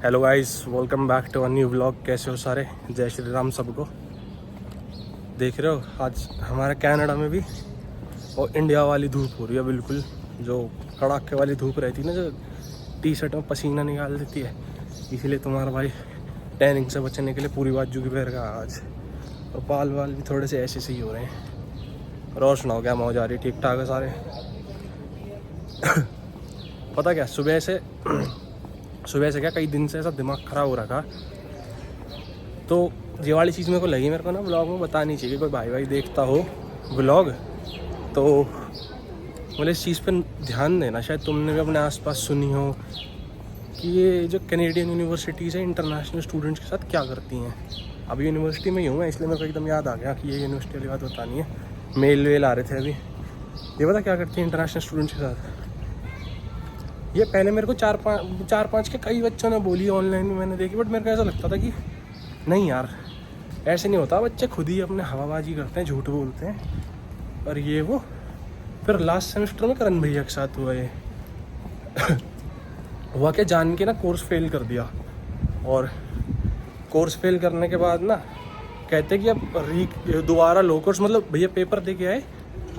Hello guys, welcome back to a new vlog. कैसे हो सारे? जय श्री राम सबको। देख रहे हो आज हमारे कनाडा में भी और इंडिया वाली धूप हो रही है बिल्कुल, जो कड़ाके वाली धूप रहती है ना, जो टी शर्ट में पसीना निकाल देती है। इसीलिए तुम्हारा भाई टैनिंग से बचने के लिए पूरी बाजू की पहन का आज, और बाल वाल भी थोड़े से ऐसे से ही हो रहे हैं। और सुनाओ, क्या मौज आ रही? ठीक ठाक है सारे? पता क्या, सुबह से क्या कई दिन से ऐसा दिमाग ख़राब हो रखा, तो ये वाली चीज़ मेरे को लगी, मेरे को ना ब्लॉग में बतानी चाहिए। कोई भाई देखता हो ब्लॉग तो बोले इस चीज़ पर ध्यान देना। शायद तुमने भी अपने आसपास सुनी हो कि ये जो कैनेडियन यूनिवर्सिटीज़ है इंटरनेशनल स्टूडेंट्स के साथ क्या करती हैं। अभी यूनिवर्सिटी में ही हूँ मैं, इसलिए मेरे को एकदम याद आ गया कि ये यूनिवर्सिटी वाली बात बतानी है। मेल वेल आ रहे थे अभी। ये पता क्या करती है इंटरनेशनल स्टूडेंट्स के साथ? ये पहले मेरे को चार पाँच के कई बच्चों ने बोली, ऑनलाइन में मैंने देखी, बट मेरे को ऐसा लगता था कि नहीं यार, ऐसे नहीं होता। बच्चे खुद ही अपने हवाबाजी करते हैं, झूठ बोलते हैं। और ये वो फिर लास्ट सेमेस्टर में करण भैया के साथ हुआ ये। हुआ क्या, जान के ना कोर्स फेल कर दिया, और कोर्स फेल करने के बाद ना कहते कि अब दोबारा लो कोर्स। मतलब भैया पेपर दे के आए,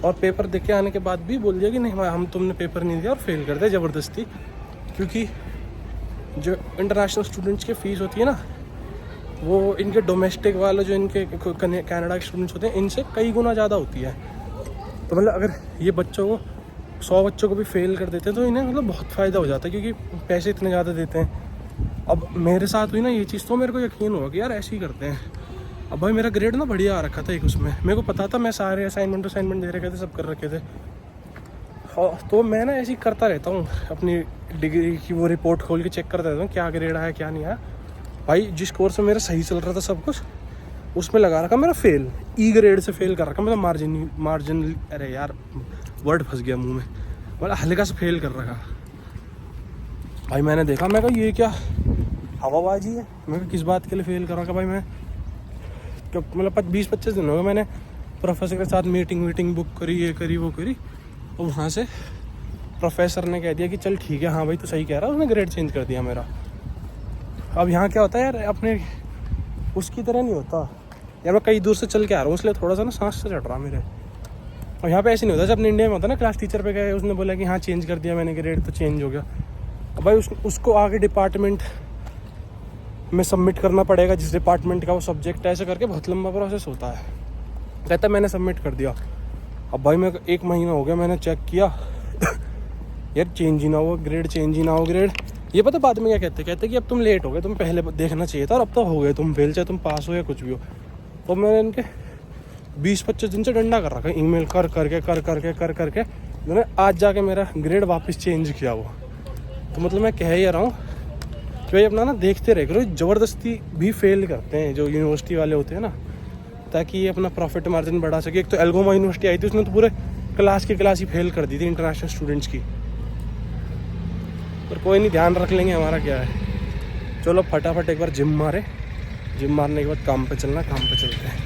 और पेपर दे के आने के बाद भी बोल दिया कि नहीं हम तुमने पेपर नहीं दिया, और फेल कर दिया ज़बरदस्ती। क्योंकि जो इंटरनेशनल स्टूडेंट्स की फ़ीस होती है ना, वो इनके डोमेस्टिक वाले जो इनके कनाडा के स्टूडेंट्स होते हैं इनसे कई गुना ज़्यादा होती है। तो मतलब अगर ये बच्चों को 100 बच्चों को भी फेल कर देते हैं तो इन्हें मतलब बहुत फ़ायदा हो जाता है, क्योंकि पैसे इतने ज़्यादा देते हैं। अब मेरे साथ हुई ना ये चीज़, तो मेरे को यकीन हुआ कि यार ऐसे ही करते हैं। अब भाई मेरा ग्रेड ना बढ़िया आ रखा था एक, उसमें मेरे को पता था, मैं सारे असाइनमेंट दे रखे थे, सब कर रखे थे। और तो मैं ना ऐसे ही करता रहता हूँ, अपनी डिग्री की वो रिपोर्ट खोल के चेक करता रहता हूँ क्या ग्रेड आया क्या नहीं आया। भाई जिस कोर्स में मेरा सही चल रहा था सब कुछ, उसमें लगा रखा मेरा फेल, ई ग्रेड से फेल कर रखा। मतलब मार्जिन अरे यार वर्ड फंस गया मुंह में, मतलब हल्का से फेल कर रखा। भाई मैंने देखा, मैं कहा ये क्या हवाबाजी है, मैं किस बात के लिए फेल कर रखा। भाई मैं मतलब 20-25 दिन हो गए मैंने प्रोफेसर के साथ मीटिंग बुक करी, ये करी वो करी, और वहाँ से प्रोफेसर ने कह दिया कि चल ठीक है, हाँ भाई तो सही कह रहा है, उसने ग्रेड चेंज कर दिया मेरा। अब यहाँ क्या होता है यार, अपने उसकी तरह नहीं होता यार। मैं कई दूर से चल के आ रहा हूँ, इसलिए थोड़ा सा ना सांस से चढ़ रहा मेरे। और यहाँ पे ऐसे नहीं होता, जब अपने इंडिया में होता ना, क्लास टीचर पे गए, उसने बोला कि हाँ चेंज कर दिया मैंने ग्रेड, तो चेंज हो गया। अब भाई उसको आगे डिपार्टमेंट में सबमिट करना पड़ेगा, जिस डिपार्टमेंट का वो सब्जेक्ट है, ऐसे करके बहुत लंबा प्रोसेस होता है। कहता मैंने सबमिट कर दिया। अब भाई मैं 1 महीना हो गया, मैंने चेक किया यार चेंज ही ना हो ग्रेड, चेंज ही ना हो ग्रेड। ये पता बाद में क्या कहते कि अब तुम लेट हो गए, तुम पहले देखना चाहिए था, और अब तो हो गए तुम फेल, चाहे तुम पास हो या कुछ भी हो। तो मैंने इनके 20-25 दिन से डंडा कर रखा, ईमेल कर करके मैंने आज जाके मेरा ग्रेड वापस चेंज किया वो। तो मतलब मैं कह ही रहा हूँ कि भाई अपना ना देखते रहे करो। ज़बरदस्ती भी फेल करते हैं जो यूनिवर्सिटी वाले होते हैं ना, ताकि ये अपना प्रॉफिट मार्जिन बढ़ा सके। एक तो एल्गोमा यूनिवर्सिटी आई थी, उसने तो पूरे क्लास ही फेल कर दी थी इंटरनेशनल स्टूडेंट्स की। पर कोई नहीं, ध्यान रख लेंगे, हमारा क्या है। चलो फटाफट एक बार जिम मारने के बाद काम पे चलते हैं।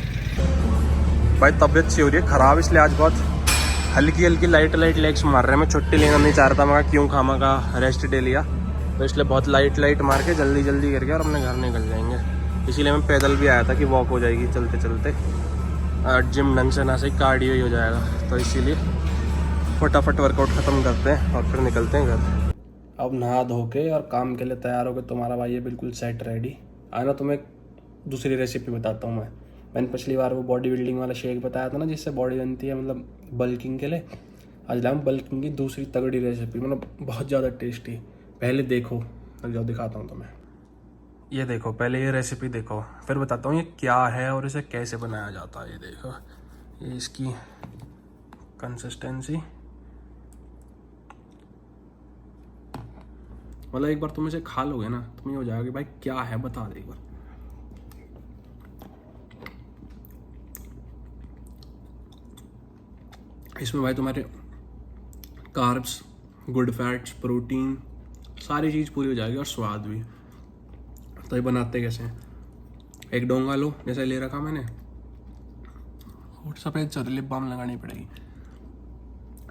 भाई तबीयत सी हो रही है ख़राब, इसलिए आज बहुत हल्की लाइट लेग्स मार रहे हैं। मैं छुट्टी लेना नहीं चाह रहा था, मैं क्यों खामा का रेस्ट डे लिया, तो इसलिए बहुत लाइट मार के जल्दी करके और अपने घर निकल जाएंगे। इसीलिए मैं पैदल भी आया था कि वॉक हो जाएगी चलते। जिम ढंग से ना सही कार्डियो ही हो जाएगा, तो इसीलिए फटाफट वर्कआउट ख़त्म करते हैं और फिर निकलते हैं घर। अब नहा धो के और काम के लिए तैयार हो के तुम्हारा भाई है बिल्कुल सेट रेडी। आना तुम्हें दूसरी रेसिपी बताता हूँ मैंने पिछली बार वो बॉडी बिल्डिंग वाला शेक बताया था ना, जिससे बॉडी बनती है, मतलब बल्किंग के लिए। आज लाऊं बल्किंग की दूसरी तगड़ी रेसिपी, मतलब बहुत ज़्यादा टेस्टी। पहले देखो, जाओ दिखाता हूँ तुम्हें। ये देखो, पहले ये रेसिपी देखो, फिर बताता हूँ ये क्या है और इसे कैसे बनाया जाता है। ये देखो, ये इसकी कंसिस्टेंसी, मतलब एक बार तुम इसे खा लोगे ना, तुम्हें हो जाएगा कि भाई क्या है, बता दे एक बार। इसमें भाई तुम्हारे कार्ब्स, गुड फैट्स, प्रोटीन, सारी चीज़ पूरी हो जाएगी, और स्वाद भी। तो ये बनाते कैसे हैं? एक डोंगा लो, जैसे ले रखा मैंने, और सफ़ेद चर लिप बाम लगानी पड़ेगी।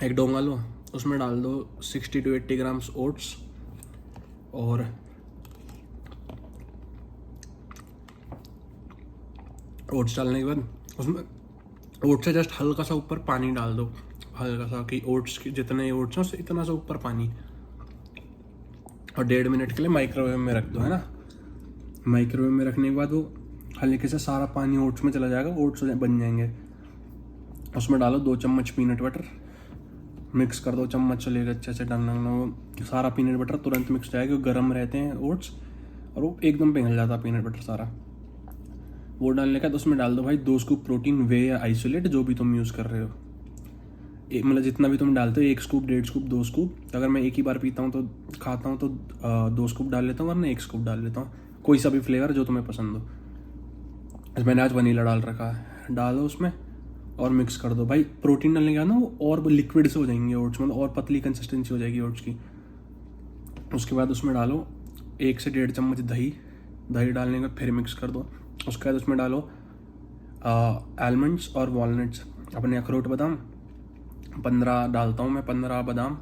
एक डोंगा लो, उसमें डाल दो 60 to 80 ग्राम्स ओट्स, और ओट्स डालने के बाद उसमें ओट्स से जस्ट हल्का सा ऊपर पानी डाल दो, हल्का सा, कि ओट्स के जितने ओट्स हैं उससे इतना सा ऊपर पानी, और 1.5 मिनट के लिए माइक्रोवेव में रख दो, है ना। माइक्रोवेव में रखने के बाद वो हल्के से सारा पानी ओट्स में चला जाएगा, ओट्स बन जाएंगे। उसमें डालो 2 चम्मच पीनट बटर, मिक्स कर दो, चम्मच चलेगा अच्छे से, डंग डंग, सारा पीनट बटर तुरंत मिक्स जाएगा, गर्म रहते हैं ओट्स और वो एकदम पिघल जाता है पीनट बटर सारा। वो डालने का तो उसमें डाल दो भाई 2 स्कूप प्रोटीन वे या आइसोलेट, जो भी तुम यूज़ कर रहे हो, मतलब जितना भी तुम डालते हो, 1 स्कूप, 1.5 स्कूप, 2 स्कूप। अगर मैं एक ही बार पीता हूँ तो खाता हूँ तो 2 स्कूप डाल लेता हूँ, वरना 1 स्कूप डाल लेता हूँ, कोई सा भी फ्लेवर जो तुम्हें पसंद हो। मैंने आज वनीला डाल रखा है, डालो उसमें और मिक्स कर दो भाई। प्रोटीन डालने के बाद ना वो और लिक्विड से हो जाएंगे ओट्स, मतलब और पतली कंसिस्टेंसी हो जाएगी ओट्स की। उसके बाद उसमें डालो 1 से 1.5 चम्मच दही, दही डालने के बाद फिर मिक्स कर दो। उसके बाद उसमें डालो आलमंड्स और वॉलनट्स, अपने अखरोट बादाम 15 डालता हूँ मैं, 15 बादाम,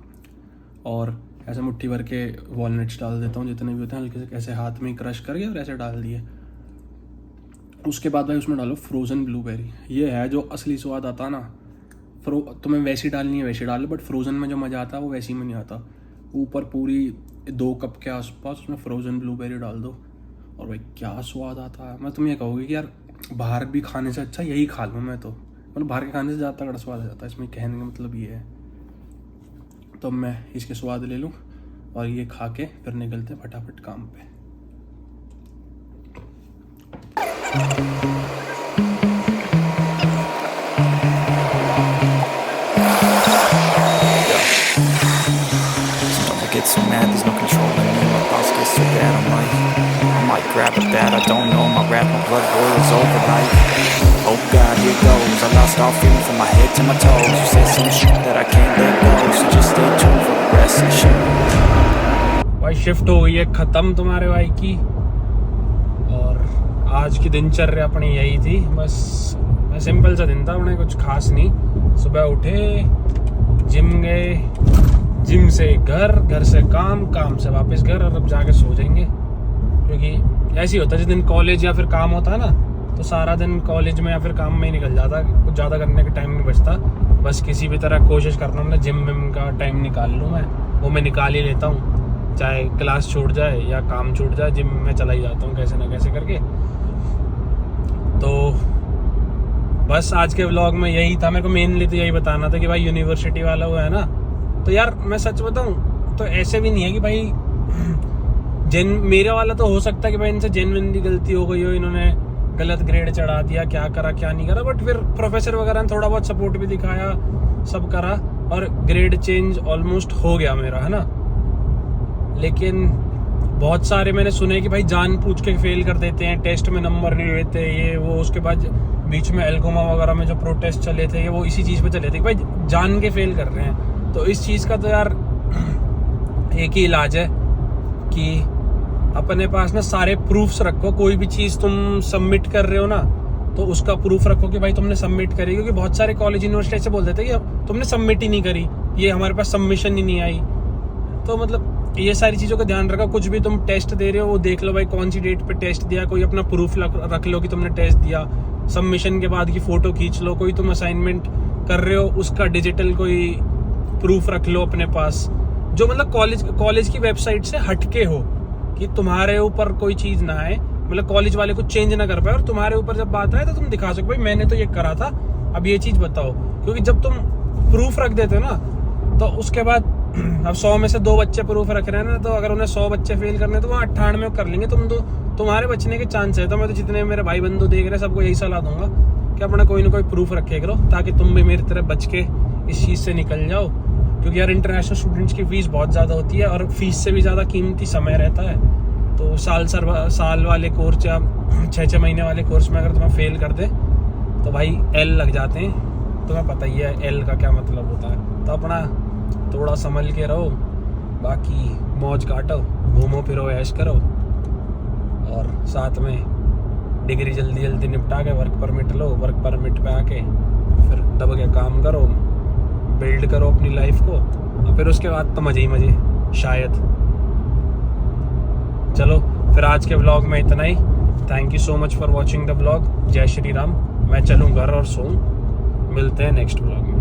और ऐसे मुट्ठी भर के वॉलनट्स डाल देता हूँ, जितने भी होते हैं हल्के से ऐसे हाथ में क्रश करके और ऐसे डाल दिए। उसके बाद भाई उसमें डालो फ्रोज़न ब्लूबेरी, ये है जो असली स्वाद आता है ना। तुम्हें वैसी डालनी है वैसी डाल लो, बट फ्रोज़न में जो मज़ा आता है वो वैसी में नहीं आता। ऊपर पूरी 2 कप के आसपास उसमें फ्रोज़न ब्लूबेरी डाल दो, और भाई क्या स्वाद आता है। मैं तुम ये कहोगे कि यार बाहर भी खाने से अच्छा यही खा लूँ मैं, तो मतलब बाहर के खाने से ज़्यादा तगड़ा स्वाद आ जाता है। इसमें कहने का मतलब ये है। तो मैं इसके स्वाद ले लूँ और ये खा के फिर निकलते फटाफट काम पे। Get so mad, there's no controlling me. My thoughts get so bad, I might grab a bat. I don't know, my rap, my blood boils over like, oh God, here goes. I lost all feeling from my head to my toes. You said some shit that I can't let go, so just stay tuned for the rest of the show. भाई shift हो गई है ख़त्म तुम्हारे भाई की, और आज की दिनचर्या अपनी यही थी। बस सिंपल सा दिन था, उन्हें कुछ खास नहीं। सुबह उठे, जिम गए, जिम से घर, घर से काम, काम से वापस घर, और अब जाके सो जाएंगे। क्योंकि ऐसे ही होता है, जिस दिन कॉलेज या फिर काम होता है ना, तो सारा दिन कॉलेज में या फिर काम में ही निकल जाता, कुछ ज़्यादा करने का टाइम नहीं बचता। बस किसी भी तरह कोशिश करना हूँ, जिम विम का टाइम निकाल लूँ मैं, वो मैं निकाल ही लेता हूँ। चाहे क्लास छूट जाए या काम छूट जाए, जिम में चला ही जाता हूँ कैसे ना कैसे करके। तो बस आज के व्लॉग में यही था। मेरे को मेनली तो यही बताना था कि भाई यूनिवर्सिटी वाला वो है ना, तो यार मैं सच बताऊं तो ऐसे भी नहीं है कि भाई मेरा वाला तो हो सकता है कि भाई इनसे जेन्युइनली गलती हो गई हो, इन्होंने गलत ग्रेड चढ़ा दिया, क्या करा क्या नहीं करा, बट फिर प्रोफेसर वगैरह ने थोड़ा बहुत सपोर्ट भी दिखाया, सब करा, और ग्रेड चेंज ऑलमोस्ट हो गया मेरा, है ना। लेकिन बहुत सारे मैंने सुने कि भाई जानबूझ के फेल कर देते हैं, टेस्ट में नंबर नहीं देते, ये वो। उसके बाद बीच में एल्गोमा वगैरह में जो प्रोटेस्ट चले थे, ये वो इसी चीज़ पे चले थे कि भाई जान के फेल कर रहे हैं। तो इस चीज़ का तो यार एक ही इलाज है कि अपने पास ना सारे प्रूफ्स रखो। कोई भी चीज़ तुम सबमिट कर रहे हो ना, तो उसका प्रूफ रखो कि भाई तुमने सबमिट करी। क्योंकि बहुत सारे कॉलेज यूनिवर्सिटी ऐसे बोल देते हैं कि तुमने सबमिट ही नहीं करी, ये हमारे पास सबमिशन ही नहीं आई। तो मतलब ये सारी चीज़ों का ध्यान रखो। कुछ भी तुम टेस्ट दे रहे हो, वो देख लो भाई कौन सी डेट पे टेस्ट दिया, कोई अपना प्रूफ रख लो कि तुमने टेस्ट दिया। सबमिशन के बाद की फ़ोटो खींच लो। कोई तुम असाइनमेंट कर रहे हो, उसका डिजिटल कोई प्रूफ रख लो अपने पास, जो मतलब कॉलेज की वेबसाइट से हटके हो, कि तुम्हारे ऊपर कोई चीज़ ना आए, मतलब कॉलेज वाले कुछ चेंज ना कर पाए, और तुम्हारे ऊपर जब बात आए तो तुम दिखा सको भाई मैंने तो ये करा था, अब ये चीज़ बताओ। क्योंकि जब तुम प्रूफ रख देते हो ना, तो उसके बाद अब 100 में से 2 बच्चे प्रूफ रख रहे हैं ना, तो अगर उन्हें 100 बच्चे फेल करने तो वहाँ 98 कर लेंगे। तुम्हारे बचने के चांस है। तो मैं तो जितने मेरे भाई बंधु देख रहे हैं सबको यही सलाह दूंगा कि अपना कोई ना कोई प्रूफ रखे करो, ताकि तुम भी मेरी तरह बच के इस चीज़ से निकल जाओ। क्योंकि यार इंटरनेशनल स्टूडेंट्स की फ़ीस बहुत ज़्यादा होती है, और फीस से भी ज़्यादा कीमती समय रहता है। तो साल वाले कोर्स या 6 महीने वाले कोर्स में अगर तुम्हें फेल कर दे तो भाई एल लग जाते हैं। तुम्हें पता ही है एल का क्या मतलब होता है। तो अपना थोड़ा संभल के रहो, बाकी मौज काटो, घूमो फिरो, ऐश करो, और साथ में डिग्री जल्दी जल्दी निपटा के वर्क परमिट लो। वर्क परमिट पे आके फिर दब के काम करो, बिल्ड करो अपनी लाइफ को, और फिर उसके बाद तो मज़े ही मज़े शायद। चलो फिर आज के व्लॉग में इतना ही। Thank you so much for watching the blog. जय श्री राम। मैं चलूँ घर और सोऊं। मिलते हैं नेक्स्ट ब्लॉग में।